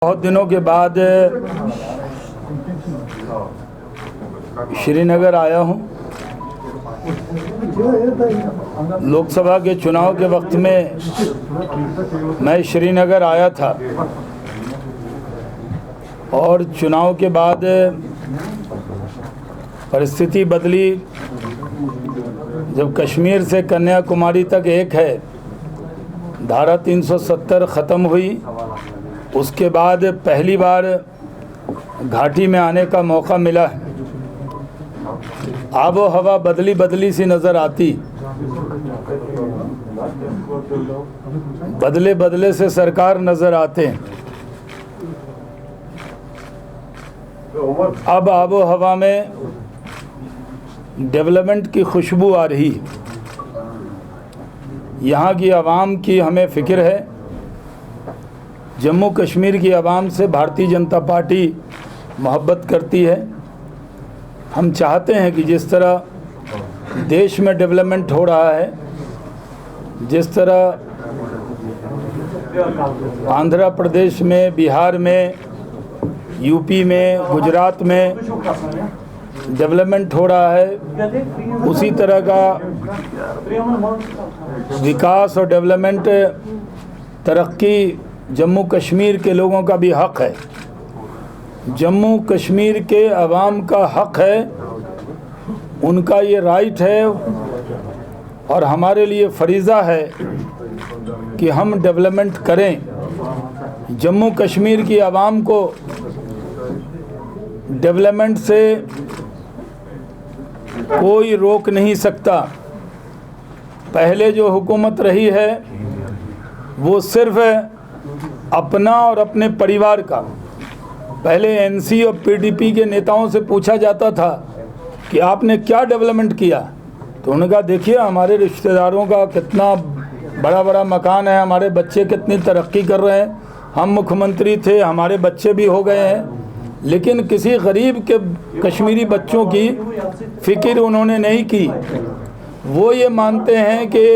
बहुत दिनों के बाद श्रीनगर आया हूँ। लोकसभा के चुनाव के वक्त में मैं श्रीनगर आया था और चुनाव के बाद परिस्थिति बदली। जब कश्मीर से कन्याकुमारी तक एक है, धारा 370 ख़त्म हुई, उसके बाद पहली बार घाटी में आने का मौका मिला। आबो हवा बदली बदली सी नज़र आती, बदले बदले से सरकार नज़र आते। अब आबो हवा में डेवलपमेंट की खुशबू आ रही। यहाँ की आवाम की हमें फ़िक्र है। जम्मू कश्मीर की आवाम से भारतीय जनता पार्टी मोहब्बत करती है। हम चाहते हैं कि जिस तरह देश में डेवलपमेंट हो रहा है, जिस तरह आंध्र प्रदेश में, बिहार में, यूपी में, गुजरात में डेवलपमेंट हो रहा है, उसी तरह का विकास और डेवलपमेंट, तरक्की जम्मू कश्मीर के लोगों का भी हक़ है। जम्मू कश्मीर के अवाम का हक़ है, उनका ये राइट है और हमारे लिए फरीज़ा है कि हम डेवलपमेंट करें। जम्मू कश्मीर की आवाम को डेवलपमेंट से कोई रोक नहीं सकता। पहले जो हुकूमत रही है वो सिर्फ़ अपना और अपने परिवार का। पहले एनसी और पीडीपी के नेताओं से पूछा जाता था कि आपने क्या डेवलपमेंट किया, तो उन्होंने कहा देखिए हमारे रिश्तेदारों का कितना बड़ा बड़ा मकान है, हमारे बच्चे कितनी तरक्की कर रहे हैं, हम मुख्यमंत्री थे, हमारे बच्चे भी हो गए हैं। लेकिन किसी गरीब के कश्मीरी बच्चों की फ़िक्र उन्होंने नहीं की। वो ये मानते हैं कि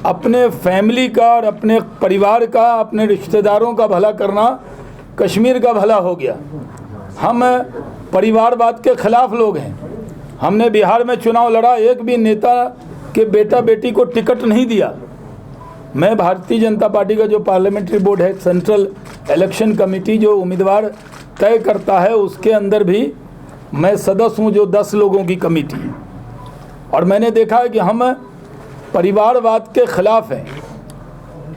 अपने फैमिली का और अपने परिवार का, अपने रिश्तेदारों का भला करना कश्मीर का भला हो गया। हम परिवारवाद के ख़िलाफ़ लोग हैं। हमने बिहार में चुनाव लड़ा, एक भी नेता के बेटा बेटी को टिकट नहीं दिया। मैं भारतीय जनता पार्टी का जो पार्लियामेंट्री बोर्ड है, सेंट्रल इलेक्शन कमेटी जो उम्मीदवार तय करता है, उसके अंदर भी मैं सदस्य हूँ, जो 10 लोगों की कमेटी। और मैंने देखा है कि हम परिवारवाद के ख़िलाफ़ हैं।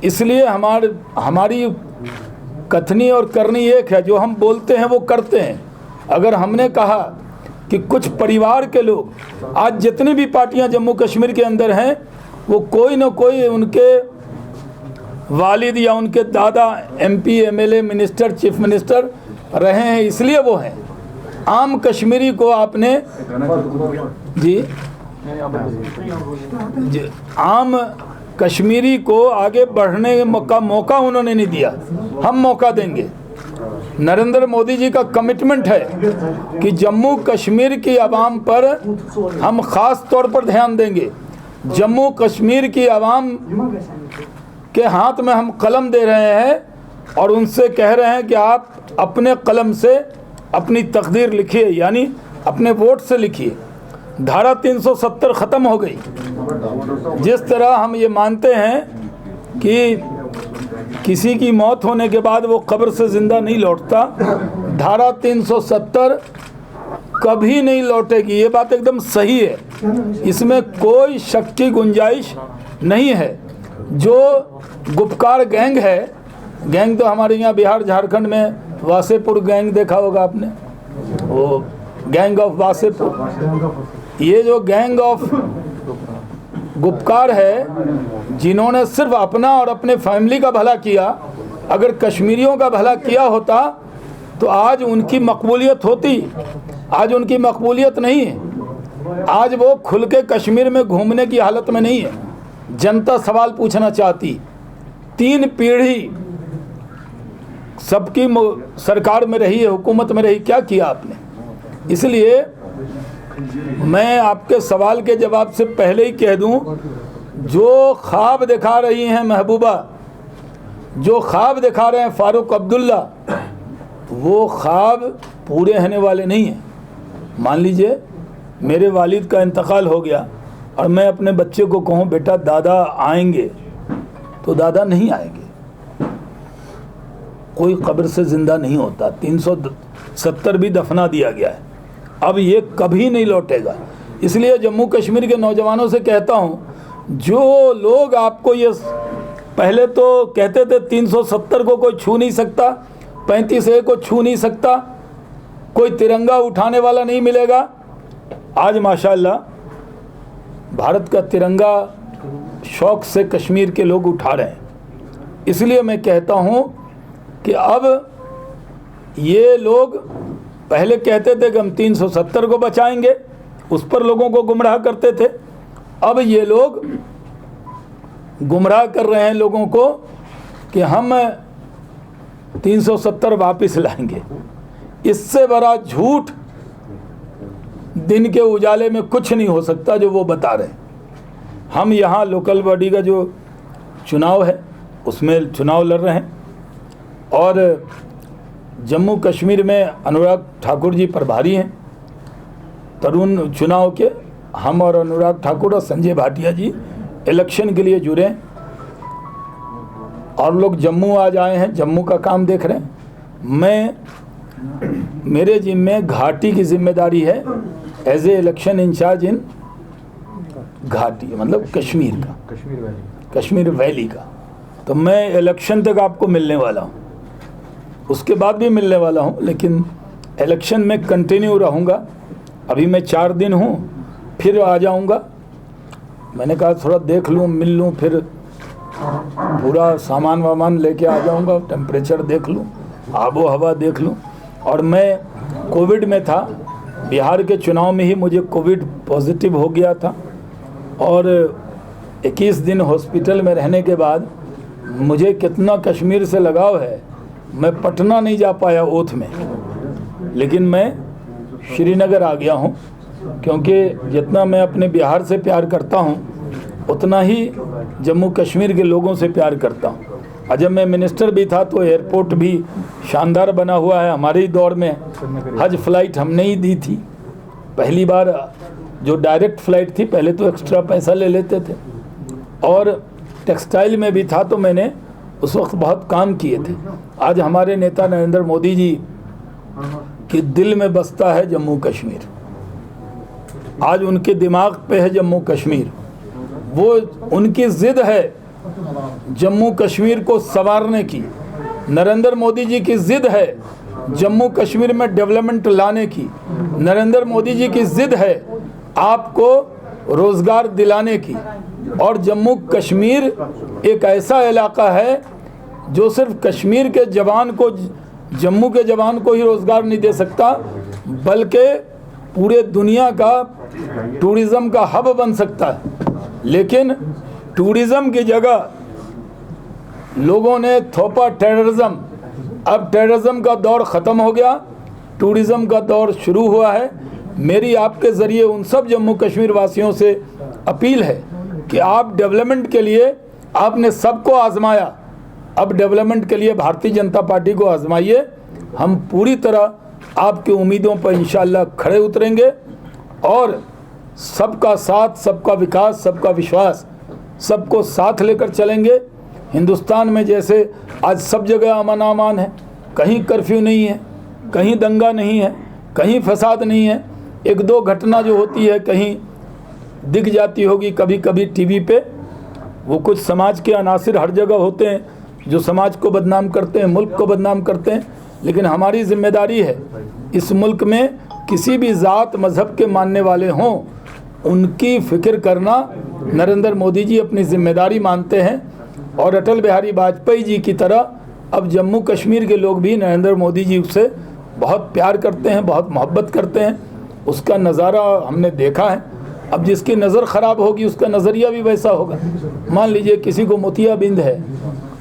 इसलिए हमारी कथनी और करनी एक है। जो हम बोलते हैं वो करते हैं। अगर हमने कहा कि कुछ परिवार के लोग, आज जितनी भी पार्टियां जम्मू कश्मीर के अंदर हैं, वो कोई न कोई उनके वालिद या उनके दादा MP, MLA, minister, chief minister रहे हैं, इसलिए वो हैं। आम कश्मीरी को आपने आम कश्मीरी को आगे बढ़ने का मौका उन्होंने नहीं दिया। हम मौका देंगे। नरेंद्र मोदी जी का कमिटमेंट है कि जम्मू कश्मीर की आवाम पर हम ख़ास तौर पर ध्यान देंगे। जम्मू कश्मीर की आवाम के हाथ में हम कलम दे रहे हैं और उनसे कह रहे हैं कि आप अपने कलम से अपनी तकदीर लिखिए, यानी अपने वोट से लिखिए। धारा 370 ख़त्म हो गई। जिस तरह हम ये मानते हैं कि किसी की मौत होने के बाद वो कब्र से ज़िंदा नहीं लौटता, धारा 370 कभी नहीं लौटेगी। ये बात एकदम सही है, इसमें कोई शक की गुंजाइश नहीं है। जो गुपकार गैंग है, गैंग तो हमारे यहाँ बिहार झारखंड में वासेपुर गैंग देखा होगा आपने, वो गैंग ऑफ वासेपुर। ये जो गैंग ऑफ गुपकार है, जिन्होंने सिर्फ अपना और अपने फैमिली का भला किया, अगर कश्मीरियों का भला किया होता तो आज उनकी मकबूलियत होती। आज उनकी मकबूलियत नहीं है। आज वो खुल के कश्मीर में घूमने की हालत में नहीं है। जनता सवाल पूछना चाहती। 3 पीढ़ी सबकी सरकार में रही है, हुकूमत में रही, क्या किया आपने? इसलिए मैं आपके सवाल के जवाब से पहले ही कह दूं, जो ख्वाब दिखा रही हैं महबूबा, जो ख्वाब दिखा रहे हैं फारूक अब्दुल्ला, वो ख्वाब पूरे होने वाले नहीं हैं। मान लीजिए मेरे वालिद का इंतकाल हो गया और मैं अपने बच्चे को कहूँ बेटा दादा आएंगे, तो दादा नहीं आएंगे। कोई कब्र से ज़िंदा नहीं होता। 370 भी दफना दिया गया है, अब ये कभी नहीं लौटेगा। इसलिए जम्मू कश्मीर के नौजवानों से कहता हूँ, जो लोग आपको ये पहले तो कहते थे 370 को कोई छू नहीं सकता, 35A को छू नहीं सकता, कोई तिरंगा उठाने वाला नहीं मिलेगा, आज माशाअल्लाह भारत का तिरंगा शौक़ से कश्मीर के लोग उठा रहे हैं। इसलिए मैं कहता हूँ कि अब ये लोग पहले कहते थे कि हम 370 को बचाएंगे, उस पर लोगों को गुमराह करते थे। अब ये लोग गुमराह कर रहे हैं लोगों को कि हम 370 वापस लाएंगे। इससे बड़ा झूठ दिन के उजाले में कुछ नहीं हो सकता जो वो बता रहे हैं। हम यहाँ लोकल बॉडी का जो चुनाव है उसमें चुनाव लड़ रहे हैं और जम्मू कश्मीर में अनुराग ठाकुर जी प्रभारी हैं तरुण चुनाव के। हम और अनुराग ठाकुर और संजय भाटिया जी इलेक्शन के लिए जुड़े हैं और लोग जम्मू आज आए हैं, जम्मू का काम देख रहे हैं। मेरे जिम्मे घाटी की जिम्मेदारी है एज ए इलेक्शन इंचार्ज इन घाटी, मतलब कश्मीर का, कश्मीर वैली का। तो मैं इलेक्शन तक आपको मिलने वाला हूँ, उसके बाद भी मिलने वाला हूँ, लेकिन इलेक्शन में कंटिन्यू रहूँगा। अभी मैं 4 दिन हूँ, फिर आ जाऊँगा। मैंने कहा थोड़ा देख लूँ, मिल लूँ, फिर पूरा सामान वामान लेके आ जाऊँगा, टेम्परेचर देख लूँ, आबो हवा देख लूँ। और मैं कोविड में था, बिहार के चुनाव में ही मुझे कोविड पॉजिटिव हो गया था और 21 दिन हॉस्पिटल में रहने के बाद मुझे कितना कश्मीर से लगाव है। मैं पटना नहीं जा पाया ओथ में, लेकिन मैं श्रीनगर आ गया हूँ, क्योंकि जितना मैं अपने बिहार से प्यार करता हूँ उतना ही जम्मू कश्मीर के लोगों से प्यार करता हूँ। और जब मैं मिनिस्टर भी था तो एयरपोर्ट भी शानदार बना हुआ है। हमारे ही दौर में हज फ्लाइट हमने ही दी थी, पहली बार जो डायरेक्ट फ़्लाइट थी। पहले तो एक्स्ट्रा पैसा ले लेते थे। और टेक्सटाइल में भी था तो मैंने उस वक्त बहुत काम किए थे। आज हमारे नेता नरेंद्र मोदी जी के दिल में बसता है जम्मू कश्मीर, आज उनके दिमाग पे है जम्मू कश्मीर। वो उनकी ज़िद है जम्मू कश्मीर को संवारने की। नरेंद्र मोदी जी की ज़िद है जम्मू कश्मीर में डेवलपमेंट लाने की। नरेंद्र मोदी जी की ज़िद है आपको रोज़गार दिलाने की। और जम्मू कश्मीर एक ऐसा इलाका है जो सिर्फ कश्मीर के जवान को, जम्मू के जवान को ही रोज़गार नहीं दे सकता, बल्कि पूरे दुनिया का टूरिज़्म का हब बन सकता है। लेकिन टूरिज़्म की जगह लोगों ने थोपा टेररिज्म। अब टेररिज्म का दौर ख़त्म हो गया, टूरिज़्म का दौर शुरू हुआ है। मेरी आपके ज़रिए उन सब जम्मू कश्मीर वासियों से अपील है कि आप डेवलपमेंट के लिए, आपने सबको आजमाया, अब डेवलपमेंट के लिए भारतीय जनता पार्टी को आजमाइए। हम पूरी तरह आपकी उम्मीदों पर इंशाअल्लाह खड़े उतरेंगे और सबका साथ, सबका विकास, सबका विश्वास, सबको साथ लेकर चलेंगे। हिंदुस्तान में जैसे आज सब जगह अमन अमान है, कहीं कर्फ्यू नहीं है, कहीं दंगा नहीं है, कहीं फसाद नहीं है। 1-2 घटना जो होती है कहीं दिख जाती होगी कभी कभी टीवी पे, वो कुछ समाज के अनासिर हर जगह होते हैं जो समाज को बदनाम करते हैं, मुल्क को बदनाम करते हैं। लेकिन हमारी जिम्मेदारी है इस मुल्क में किसी भी ज़ात मज़हब के मानने वाले हों, उनकी फ़िक्र करना नरेंद्र मोदी जी अपनी जिम्मेदारी मानते हैं। और अटल बिहारी वाजपेयी जी की तरह अब जम्मू कश्मीर के लोग भी नरेंद्र मोदी जी से बहुत प्यार करते हैं, बहुत मोहब्बत करते हैं। उसका नज़ारा हमने देखा है। अब जिसकी नज़र ख़राब होगी उसका नज़रिया भी वैसा होगा। मान लीजिए किसी को मोतियाबिंद है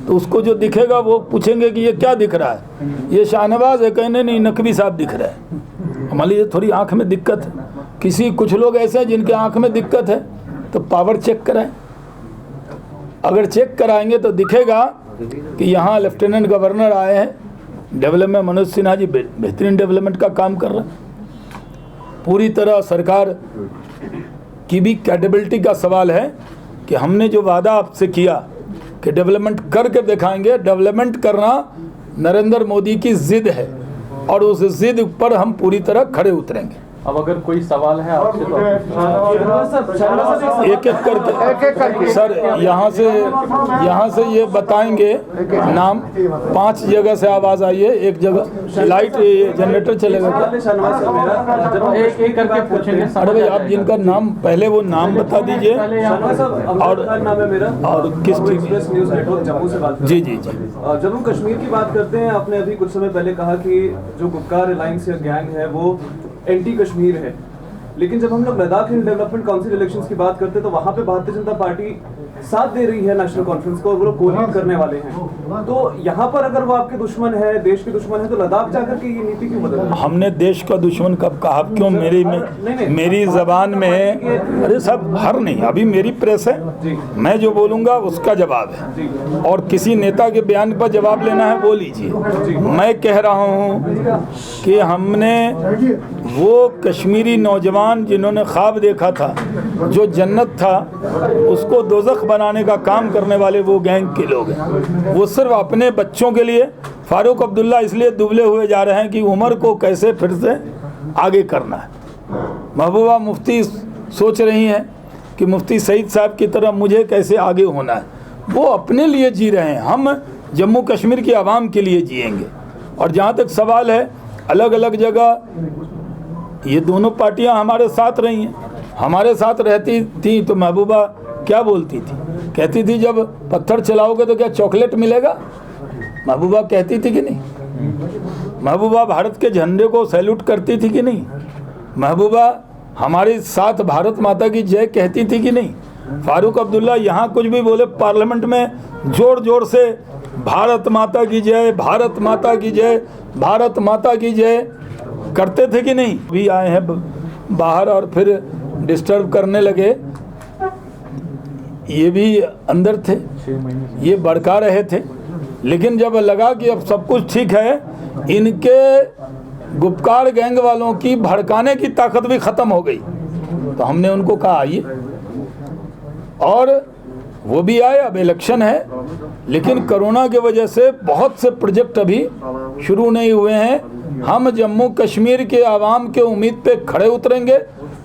तो उसको जो दिखेगा वो पूछेंगे कि ये क्या दिख रहा है, ये शाहनवाज़ है, कहने नहीं नकवी साहब दिख रहा है। मान लीजिए थोड़ी आँख में दिक्कत है, कुछ लोग ऐसे हैं जिनके आँख में दिक्कत है, तो पावर चेक कराएं। अगर चेक कराएंगे तो दिखेगा कि यहाँ लेफ्टिनेंट गवर्नर आए हैं, डेवलपमेंट मनोज सिन्हा जी बेहतरीन डेवलपमेंट का काम कर रहे हैं। पूरी तरह सरकार की भी कैपेबिलिटी का सवाल है कि हमने जो वादा आपसे किया कि डेवलपमेंट करके दिखाएंगे, डेवलपमेंट करना नरेंद्र मोदी की जिद है और उस जिद पर हम पूरी तरह खड़े उतरेंगे। अब अगर कोई सवाल है आपसे तो एक एक करके सर यहाँ से ये बताएंगे नाम। 5 जगह से आवाज आई है, एक जगह लाइट जनरेटर चलेगा क्या? एक करके पूछेंगे। अरे भाई आप जिनका नाम पहले वो नाम बता दीजिए और किस न्यूज़ नेटवर्क जम्मू से बात। जी जी जी जम्मू कश्मीर की बात करते हैं। आपने अभी कुछ समय पहले कहा कि जो गुपकार अलायंस या गैंग है वो एंटी कश्मीर है, लेकिन जब हम लोग लद्दाख हिल डेवलपमेंट काउंसिल इलेक्शंस की बात करते हैं तो वहां पे भारतीय जनता पार्टी साथ दे रही है नेशनल कॉन्फ्रेंस को और वो लोग कोलीड करने वाले हैं। तो यहाँ पर अगर वो आपके दुश्मन है, देश के दुश्मन है, तो लद्दाख जाकर के ये नीति क्यों बदल? हमने देश का दुश्मन कब कहा? क्यों मेरी जबान में है? अरे सब हर नहीं, अभी मेरी प्रेस है, मैं जो बोलूंगा उसका जवाब है और किसी नेता के बयान पर जवाब लेना है वो लीजिए। मैं कह रहा हूँ कि हमने वो कश्मीरी नौजवान जिन्होंने ख्वाब देखा था जो जन्नत था उसको दोज़ख बनाने का काम करने वाले वो गैंग के लोग हैं। वो सिर्फ अपने बच्चों के लिए, फारूक अब्दुल्ला इसलिए दुबले हुए जा रहे हैं कि उमर को कैसे फिर से आगे करना है। महबूबा मुफ्ती सोच रही हैं कि मुफ्ती सईद साहब की तरह मुझे कैसे आगे होना है। वो अपने लिए जी रहे हैं, हम जम्मू कश्मीर की आवाम के लिए जिएंगे। और जहाँ तक सवाल है अलग अलग जगह, ये दोनों पार्टियां हमारे साथ रही हैं, हमारे साथ रहती थी तो महबूबा क्या बोलती थी? कहती थी जब पत्थर चलाओगे तो क्या चॉकलेट मिलेगा? महबूबा कहती थी कि नहीं? महबूबा भारत के झंडे को सैल्यूट करती थी कि नहीं? महबूबा हमारे साथ भारत माता की जय कहती थी कि नहीं? फारूक अब्दुल्ला यहाँ कुछ भी बोले पार्लियामेंट में जोर जोर से भारत माता की जय, भारत माता की जय, भारत माता की जय करते थे कि नहीं? भी आए हैं बाहर और फिर डिस्टर्ब करने लगे, ये भी अंदर थे, ये भड़का रहे थे। लेकिन जब लगा कि अब सब कुछ ठीक है, इनके गुपकार गैंग वालों की भड़काने की ताकत भी ख़त्म हो गई, तो हमने उनको कहा आइए, और वो भी आए। अब इलेक्शन है, लेकिन कोरोना की वजह से बहुत से प्रोजेक्ट अभी शुरू नहीं हुए हैं। हम जम्मू कश्मीर के आवाम के उम्मीद पे खड़े उतरेंगे।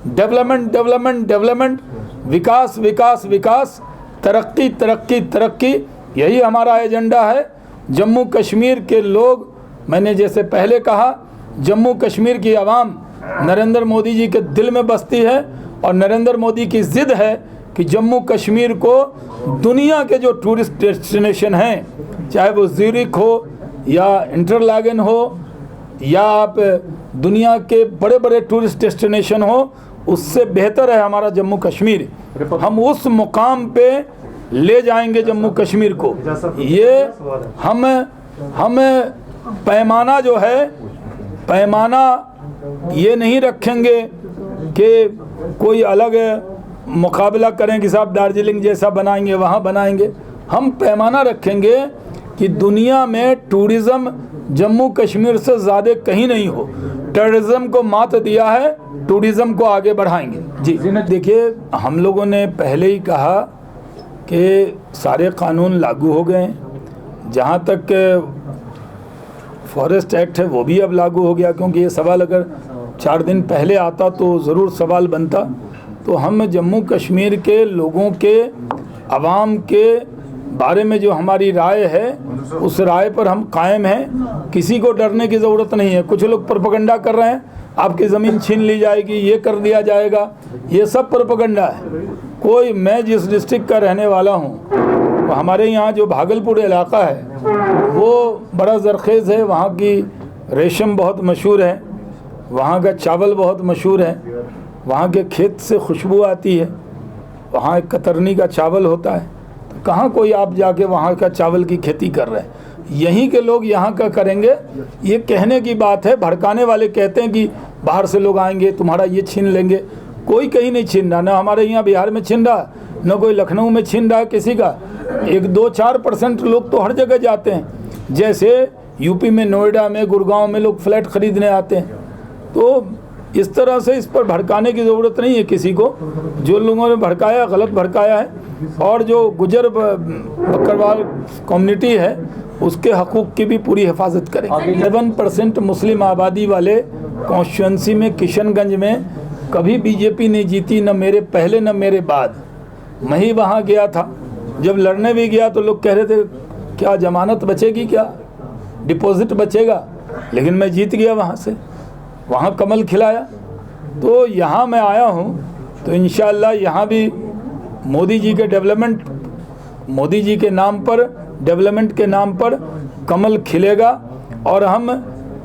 डेवलपमेंट डेवलपमेंट डेवलपमेंट, विकास विकास विकास, तरक्की तरक्की तरक्की, यही हमारा एजेंडा है। जम्मू कश्मीर के लोग, मैंने जैसे पहले कहा, जम्मू कश्मीर की आवाम नरेंद्र मोदी जी के दिल में बसती है और नरेंद्र मोदी की ज़िद है कि जम्मू कश्मीर को दुनिया के जो टूरिस्ट डेस्टिनेशन हैं, चाहे वो ज़्यूरिख हो या इंटरलागन हो या आप दुनिया के बड़े बड़े टूरिस्ट डेस्टिनेशन हो, उससे बेहतर है हमारा जम्मू कश्मीर। हम उस मुकाम पे ले जाएंगे जम्मू कश्मीर को। ये हम पैमाना जो है, पैमाना ये नहीं रखेंगे कि कोई अलग मुकाबला करें कि साहब दार्जिलिंग जैसा बनाएंगे, वहाँ बनाएंगे। हम पैमाना रखेंगे कि दुनिया में टूरिज़्म जम्मू कश्मीर से ज़्यादा कहीं नहीं हो। टेररिज्म को मात दिया है, टूरिज़्म को आगे बढ़ाएंगे। जी देखिए, हम लोगों ने पहले ही कहा कि सारे कानून लागू हो गए हैं। जहाँ तक फॉरेस्ट एक्ट है वो भी अब लागू हो गया, क्योंकि ये सवाल अगर 4 दिन पहले आता तो ज़रूर सवाल बनता। तो हम जम्मू कश्मीर के लोगों के, आवाम के बारे में जो हमारी राय है, उस राय पर हम कायम हैं। किसी को डरने की ज़रूरत नहीं है। कुछ लोग प्रोपेगेंडा कर रहे हैं, आपकी ज़मीन छीन ली जाएगी, ये कर दिया जाएगा, ये सब प्रोपेगेंडा है। कोई, मैं जिस डिस्ट्रिक्ट का रहने वाला हूँ, तो हमारे यहाँ जो भागलपुर इलाका है वो बड़ा ज़रखेज़ है। वहाँ की रेशम बहुत मशहूर है, वहाँ का चावल बहुत मशहूर है, वहाँ के खेत से खुशबू आती है, वहाँ एक कतरनी का चावल होता है। तो कहाँ कोई आप जाके वहाँ का चावल की खेती कर रहे हैं? यहीं के लोग यहाँ का करेंगे। ये कहने की बात है, भड़काने वाले कहते हैं कि बाहर से लोग आएंगे तुम्हारा ये छीन लेंगे। कोई कहीं नहीं छीन रहा, ना हमारे यहाँ बिहार में छीन रहा, न कोई लखनऊ में छीन रहा है किसी का। 1-2-4% लोग तो हर जगह जाते हैं। जैसे यूपी में नोएडा में गुड़गांव में लोग फ्लैट खरीदने आते हैं। तो इस तरह से इस पर भड़काने की ज़रूरत नहीं है किसी को। जो लोगों ने भड़काया गलत भड़काया है, और जो गुजर बकरवाल कम्युनिटी है उसके हकूक़ की भी पूरी हिफाजत करेंगे। 7% मुस्लिम आबादी वाले कॉन्स्टिट्यूंसी में किशनगंज में कभी बीजेपी नहीं जीती, न मेरे पहले न मेरे बाद। मैं ही वहाँ गया था, जब लड़ने भी गया तो लोग कह रहे थे क्या जमानत बचेगी, क्या डिपॉजिट बचेगा, लेकिन मैं जीत गया वहाँ से, वहाँ कमल खिलाया। तो यहाँ मैं आया हूँ तो इंशाअल्लाह यहाँ भी मोदी जी के डेवलपमेंट, मोदी जी के नाम पर, डेवलपमेंट के नाम पर कमल खिलेगा। और हम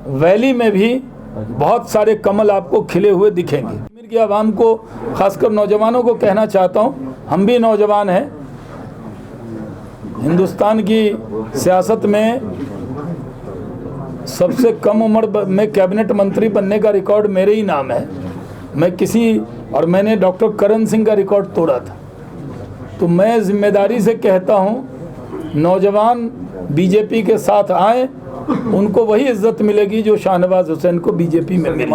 वैली में भी बहुत सारे कमल आपको खिले हुए दिखेंगे। कश्मीर की आवाम को, खासकर नौजवानों को कहना चाहता हूँ, हम भी नौजवान हैं। हिंदुस्तान की सियासत में सबसे कम उम्र में कैबिनेट मंत्री बनने का रिकॉर्ड मेरे ही नाम है। और मैंने डॉक्टर करण सिंह का रिकॉर्ड तोड़ा था। तो मैं जिम्मेदारी से कहता हूँ, नौजवान बीजेपी के साथ आए, उनको वही इज्जत मिलेगी जो शाहनवाज हुसैन को बीजेपी में मिली।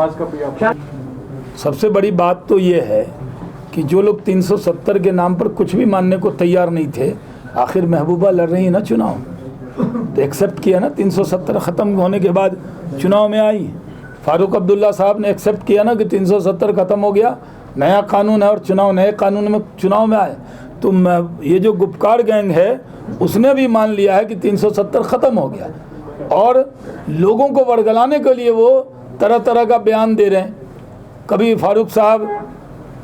सबसे बड़ी बात तो ये है कि जो लोग 370 के नाम पर कुछ भी मानने को तैयार नहीं थे, आखिर महबूबा लड़ रही है ना चुनाव, तो एक्सेप्ट किया ना। 370 ख़त्म होने के बाद चुनाव में आई। फारूक अब्दुल्ला साहब ने एक्सेप्ट किया ना कि 370 ख़त्म हो गया, नया कानून है, और चुनाव नए कानून में चुनाव में आए। तो ये जो गुपकार गैंग है उसने भी मान लिया है कि 370 ख़त्म हो गया, और लोगों को वर्गलाने के लिए वो तरह तरह का बयान दे रहे हैं। कभी फारूक साहब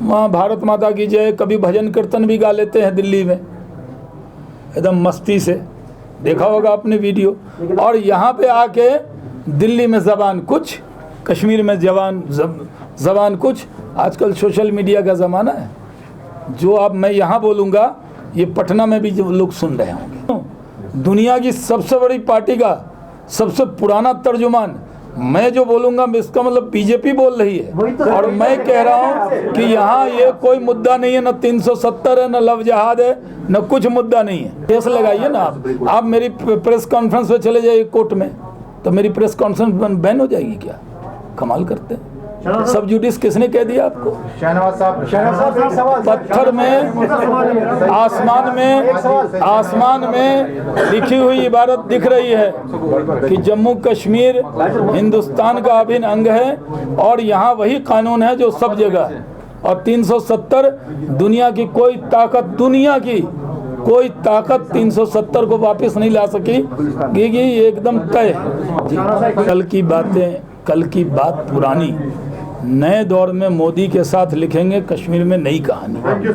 वहाँ भारत माता की जय, कभी भजन कीर्तन भी गा लेते हैं दिल्ली में एकदम मस्ती से, देखा होगा आपने वीडियो। और यहाँ पे आके दिल्ली में ज़बान कुछ, कश्मीर में ज़बान कुछ। आजकल सोशल मीडिया का ज़माना है, जो अब मैं यहाँ बोलूँगा ये पटना में भी जो लोग सुन रहे होंगे। दुनिया की सबसे बड़ी पार्टी का सबसे पुराना तर्जुमान मैं जो बोलूँगा, इसका मतलब बीजेपी बोल रही है। और मैं कह रहा हूँ कि यहाँ ये कोई मुद्दा नहीं है, न 370 है, न लव जहाद है, न कुछ मुद्दा नहीं है। केस लगाइए ना आप मेरी प्रेस कॉन्फ्रेंस में चले जाइए कोर्ट में, तो मेरी प्रेस कॉन्फ्रेंस बैन हो जाएगी क्या? कमाल करते हैं। सब जुडिस किसने कह दिया आपको? शहनवाज साहब पत्थर में, आसमान में लिखी हुई इबारत दिख रही है कि जम्मू कश्मीर हिंदुस्तान का अभिन्न अंग है, और यहाँ वही कानून है जो सब जगह है। और 370 दुनिया की कोई ताकत 370 को वापस नहीं ला सकी, ये एकदम तय है। कल की बात पुरानी, नए दौर में मोदी के साथ लिखेंगे कश्मीर में नई कहानी।